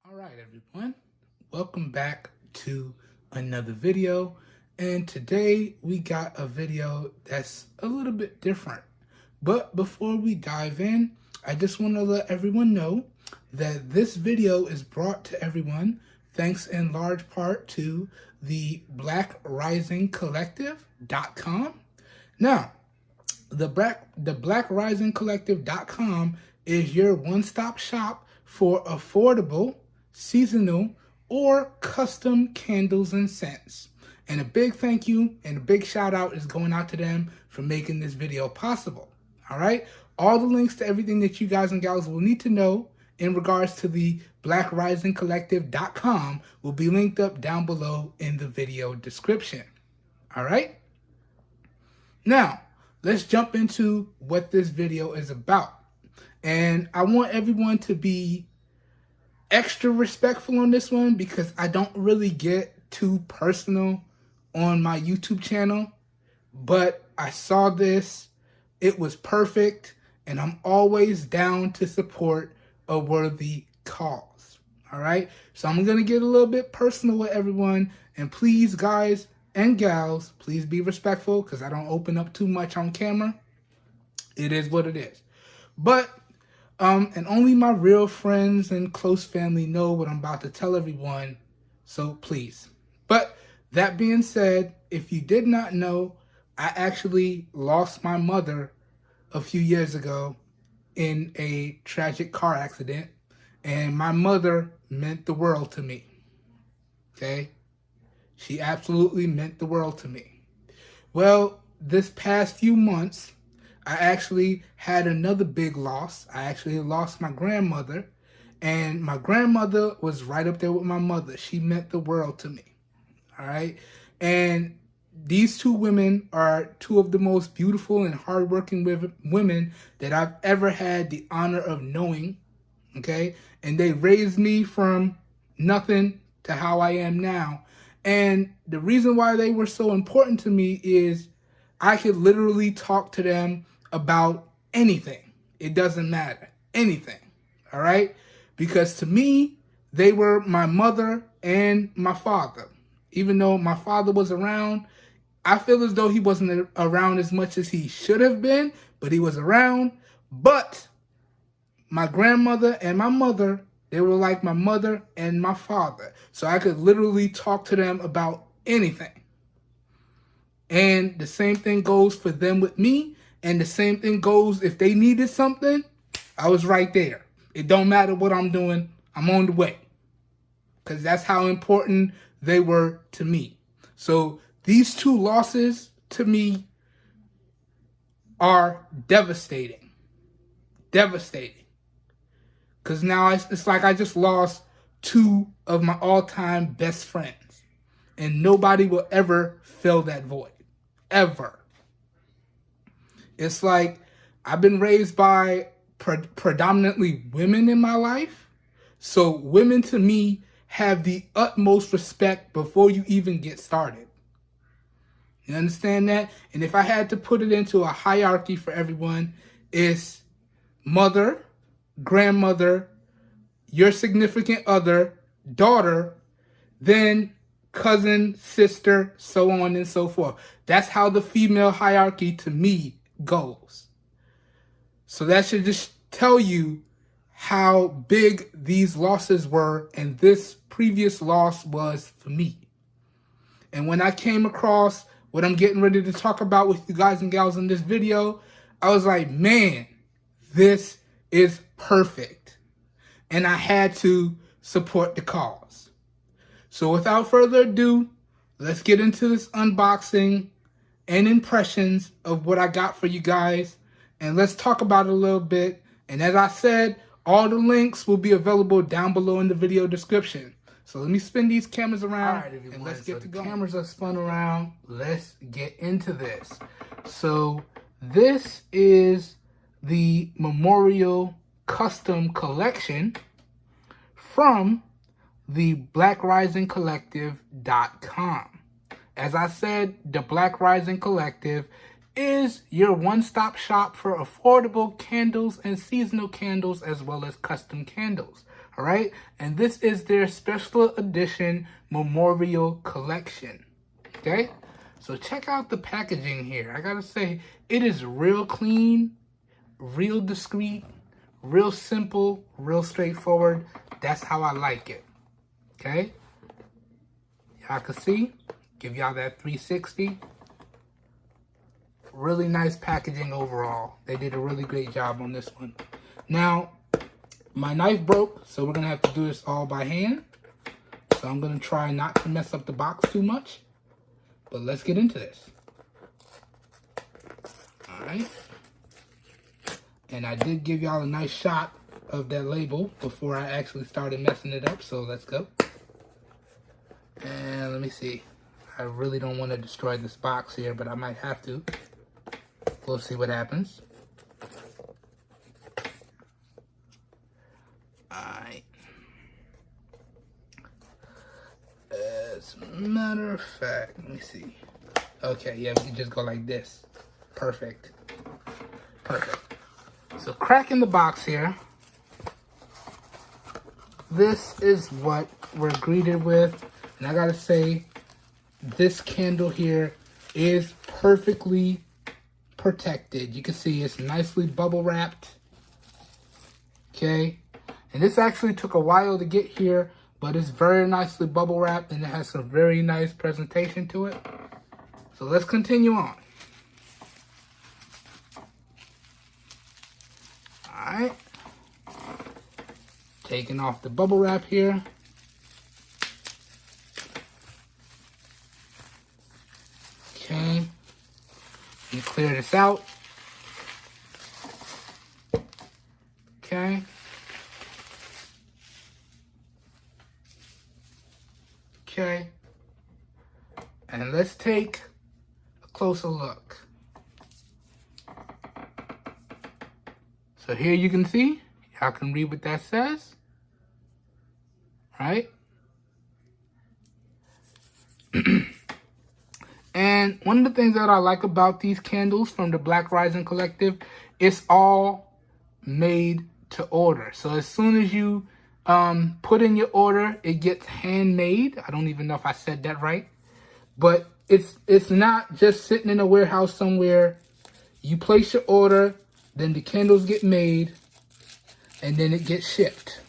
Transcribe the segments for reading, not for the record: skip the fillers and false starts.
All right, everyone, welcome back to another video. And today we got a video that's a little bit different. But before we dive in, I just want to let everyone know that this video is brought to everyone thanks in large part to the blackrisingcollective.com. Now, the blackrisingcollective.com is your one-stop shop for affordable, seasonal, or custom candles and scents. And a big thank you and a big shout out is going out to them for making this video possible. All right? All the links to everything that you guys and gals will need to know in regards to the blackrisingcollective.com will be linked up down below in the video description. All right? Now, let's jump into what this video is about. And I want everyone to be extra respectful on this one because I don't really get too personal on my YouTube channel. But I saw this, it was perfect, and I'm always down to support a worthy cause. All right? So I'm going to get a little bit personal with everyone. And please, guys and gals, please be respectful because I don't open up too much on camera. It is what it is. But and only my real friends and close family know what I'm about to tell everyone, so please. But that being said, if you did not know, I actually lost my mother a few years ago in a tragic car accident, and my mother meant the world to me, okay? She absolutely meant the world to me. Well, this past few months, I actually had another big loss. I actually lost my grandmother, and my grandmother was right up there with my mother. She meant the world to me, all right? And these two women are two of the most beautiful and hardworking women that I've ever had the honor of knowing, okay? And they raised me from nothing to how I am now. And the reason why they were so important to me is I could literally talk to them about anything. It doesn't matter. Anything. All right? Because to me, they were my mother and my father. Even though my father was around, I feel as though he wasn't around as much as he should have been, but he was around. But my grandmother and my mother, they were like my mother and my father. So I could literally talk to them about anything. And the same thing goes for them with me. And the same thing goes if they needed something, I was right there. It don't matter what I'm doing. I'm on the way. Because that's how important they were to me. So these two losses to me are devastating. Devastating. Because now it's like I just lost two of my all-time best friends. And nobody will ever fill that void. Ever. It's like I've been raised by predominantly women in my life. So women to me have the utmost respect before you even get started. You understand that? And if I had to put it into a hierarchy for everyone, it's mother, grandmother, your significant other, daughter, then cousin, sister, so on and so forth. That's how the female hierarchy to me goes. So that should just tell you how big these losses were and this previous loss was for me. And when I came across what I'm getting ready to talk about with you guys and gals in this video, I was like, man, this is perfect. And I had to support the cause. So without further ado, let's get into this unboxing and impressions of what I got for you guys. And let's talk about it a little bit. And as I said, all the links will be available down below in the video description. So let me spin these cameras around. All right, everyone. And let's get to going. Cameras are spun around. Let's get into this. So this is the Memorial Custom Collection from the blackrisingcollective.com. As I said, the Black Rising Collective is your one-stop shop for affordable candles and seasonal candles as well as custom candles. All right. And this is their special edition memorial collection. Okay. So check out the packaging here. I got to say, it is real clean, real discreet, real simple, real straightforward. That's how I like it. Okay. Y'all can see, give y'all that 360. Really nice packaging overall. They did a really great job on this one. Now, my knife broke, so we're going to have to do this all by hand. So I'm going to try not to mess up the box too much. But let's get into this. Alright. And I did give y'all a nice shot of that label before I actually started messing it up. So let's go. And let me see. I really don't want to destroy this box here, but I might have to. We'll see what happens. Alright. As a matter of fact, let me see. Okay, yeah, we can just go like this. Perfect. Perfect. So cracking the box here. This is what we're greeted with. And I gotta say, this candle here is perfectly protected. You can see it's nicely bubble wrapped. Okay. And this actually took a while to get here, but it's very nicely bubble wrapped and it has some very nice presentation to it. So let's continue on. Alright. Taking off the bubble wrap here. Okay. You clear this out. Okay. Okay. And let's take a closer look. So here you can see, y'all can read what that says. Right? And one of the things that I like about these candles from the Black Rising Collective, it's all made to order. So as soon as you put in your order, it gets handmade. I don't even know if I said that right. But it's not just sitting in a warehouse somewhere. You place your order, then the candles get made, and then it gets shipped.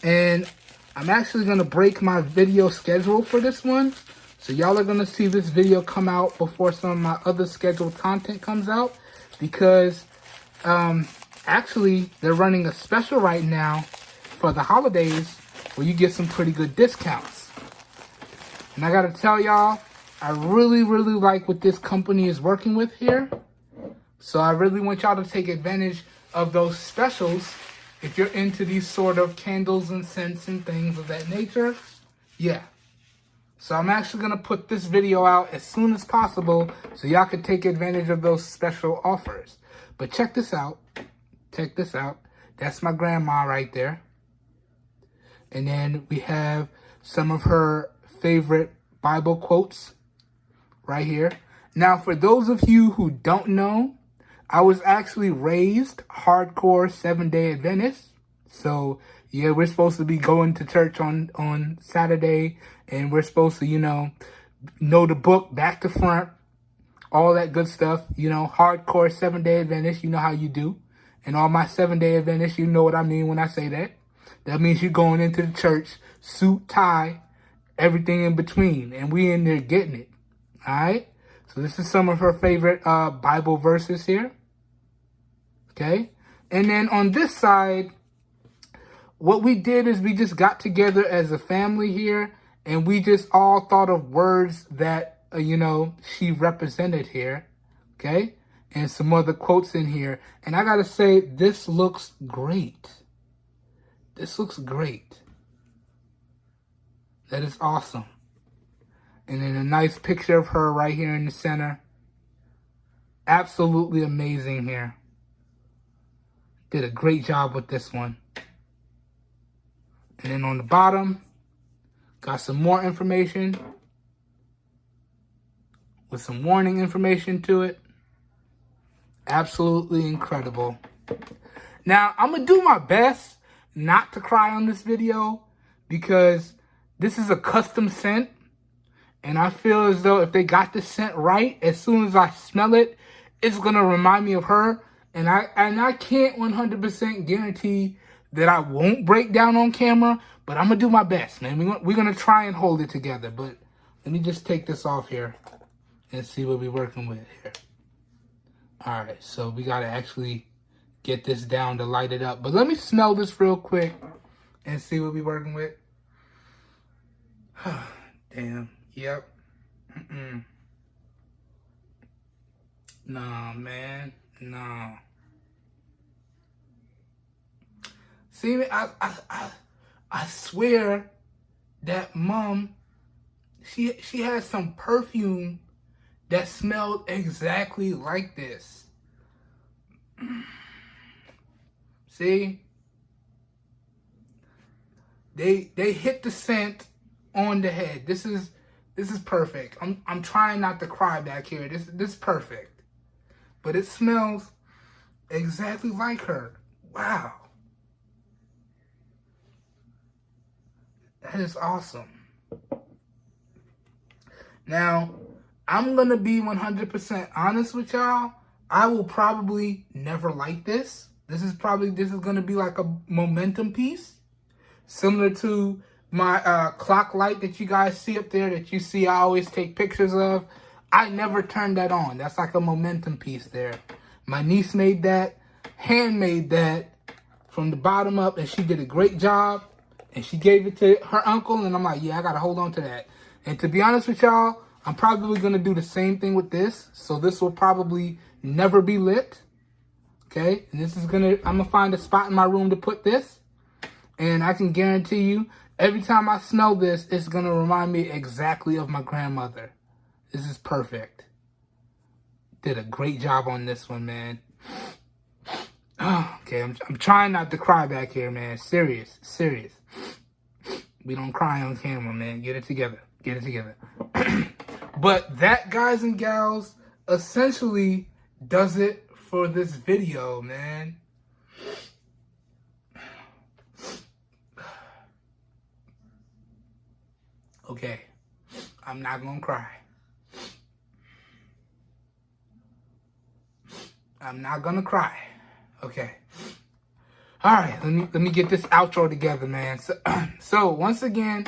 And I'm actually going to break my video schedule for this one. So y'all are going to see this video come out before some of my other scheduled content comes out. Because actually they're running a special right now for the holidays where you get some pretty good discounts. And I got to tell y'all, I really, really like what this company is working with here. So I really want y'all to take advantage of those specials if you're into these sort of candles and scents and things of that nature. Yeah. So I'm actually going to put this video out as soon as possible so y'all can take advantage of those special offers. But check this out. Check this out. That's my grandma right there. And then we have some of her favorite Bible quotes right here. Now, for those of you who don't know, I was actually raised hardcore 7-day Adventist. So, yeah, we're supposed to be going to church on Saturday. And we're supposed to, know the book back to front. All that good stuff. Hardcore 7-day Adventist. You know how you do. And all my 7-day Adventists, you know what I mean when I say that. That means you're going into the church, suit, tie, everything in between. And we in there getting it. All right? So this is some of her favorite Bible verses here. Okay? And then on this side, what we did is we just got together as a family here. And we just all thought of words that, she represented here. Okay? And some other quotes in here. And I got to say, this looks great. This looks great. That is awesome. And then a nice picture of her right here in the center. Absolutely amazing here. Did a great job with this one. And then on the bottom, got some more information. With some warning information to it. Absolutely incredible. Now, I'm going to do my best not to cry on this video because this is a custom scent. And I feel as though if they got the scent right, as soon as I smell it, it's going to remind me of her. And I can't 100% guarantee that I won't break down on camera, but I'm going to do my best, man. We're going to try and hold it together. But let me just take this off here and see what we're working with here. All right, so we got to actually get this down to light it up. But let me smell this real quick and see what we're working with. Damn. Yep. Nah, man. Nah. See, I swear that mom, she had some perfume that smelled exactly like this. See? They hit the scent on the head. This is perfect. I'm trying not to cry back here. This is perfect. But it smells exactly like her. Wow. That is awesome. Now, I'm going to be 100% honest with y'all. I will probably never like this. This is going to be like a momentum piece. Similar to my clock light that you guys see up there that you see I always take pictures of. I never turned that on. That's like a momentum piece there. My niece made that, handmade that from the bottom up, and she did a great job. And she gave it to her uncle, and I'm like, yeah, I got to hold on to that. And to be honest with y'all, I'm probably going to do the same thing with this. So this will probably never be lit. Okay? And I'm going to find a spot in my room to put this. And I can guarantee you, every time I smell this, it's going to remind me exactly of my grandmother. This is perfect. Did a great job on this one, man. Okay, I'm trying not to cry back here, man. Serious. We don't cry on camera, man. Get it together. But that, guys and gals, essentially does it for this video, man. Okay, I'm not gonna cry. I'm not gonna cry. Okay. All right, let me get this outro together, man. So once again,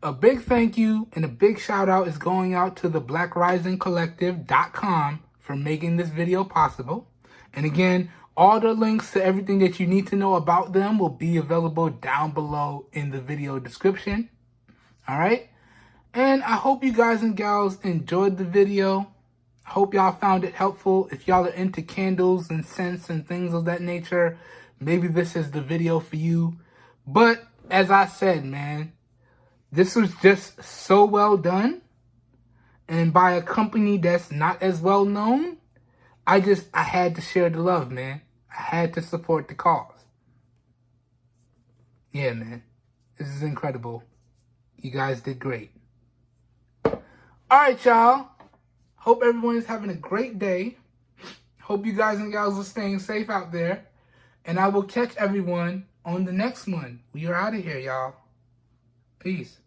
a big thank you and a big shout out is going out to the BlackRisingCollective.com for making this video possible. And again, all the links to everything that you need to know about them will be available down below in the video description. All right? And I hope you guys and gals enjoyed the video. Hope y'all found it helpful. If y'all are into candles and scents and things of that nature, maybe this is the video for you. But as I said, man, this was just so well done. And by a company that's not as well known, I had to share the love, man. I had to support the cause. Yeah, man. This is incredible. You guys did great. All right, y'all. Hope everyone is having a great day. Hope you guys and gals are staying safe out there. And I will catch everyone on the next one. We are out of here, y'all. Peace.